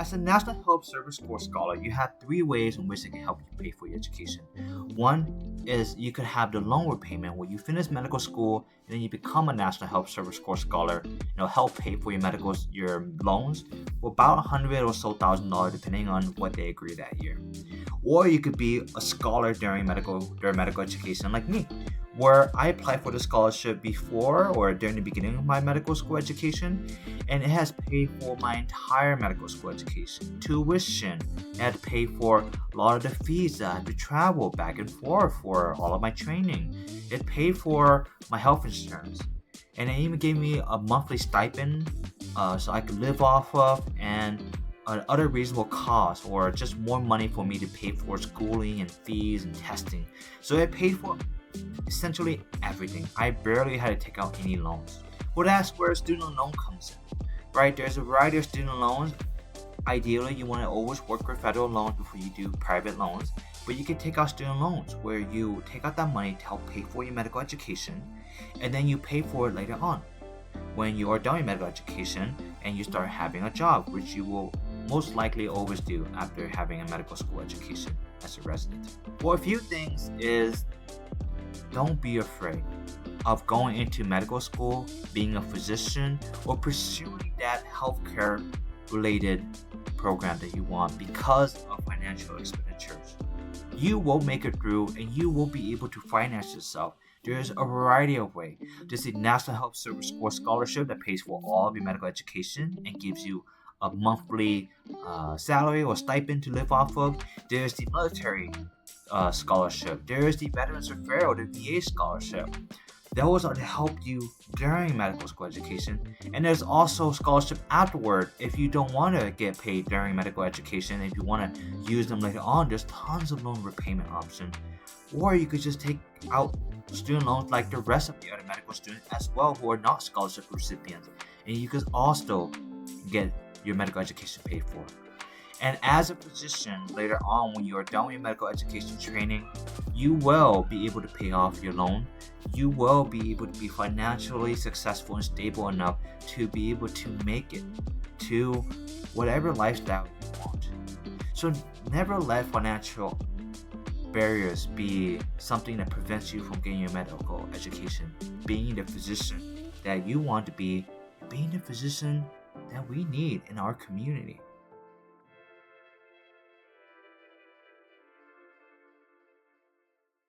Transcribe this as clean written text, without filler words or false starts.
As a National Health Service Corps scholar, you have three ways in which they can help you pay for your education. One is you could have the loan repayment where you finish medical school and then you become a National Health Service Corps scholar, help pay for your loans for about $100,000 depending on what they agree that year. Or you could be a scholar during medical education like me, where I applied for the scholarship before or during the beginning of my medical school education, and it has paid for my entire medical school education, tuition. It had to pay for a lot of the fees that I had to travel back and forth for all of my training. It paid for my health insurance, and it even gave me a monthly stipend so I could live off of, and other reasonable costs or just more money for me to pay for schooling and fees and testing. So it paid for essentially everything. I barely had to take out any loans. Well, that's where a student loan comes in, right? There's a variety of student loans. Ideally, you want to always work with federal loans before you do private loans, but you can take out student loans where you take out that money to help pay for your medical education, and then you pay for it later on when you are done with medical education and you start having a job, which you will most likely always do after having a medical school education as a resident. Well, a few things is don't be afraid of going into medical school, being a physician, or pursuing that healthcare related program that you want because of financial expenditures. You will make it through and you will be able to finance yourself. There's a variety of ways. There's the National Health Service Corps scholarship that pays for all of your medical education and gives you a monthly salary or stipend to live off of. There's the military scholarship. There's the Veterans Affairs or the VA scholarship. Those are to help you during medical school education. And there's also scholarship afterward if you don't want to get paid during medical education. If you want to use them later on, there's tons of loan repayment options. Or you could just take out student loans like the rest of the other medical students as well who are not scholarship recipients. And you could also get your medical education paid for. And as a physician, later on when you are done with your medical education training, you will be able to pay off your loan. You will be able to be financially successful and stable enough to be able to make it to whatever lifestyle you want. So never let financial barriers be something that prevents you from getting your medical education. Being the physician that you want to be, being the physician that we need in our community.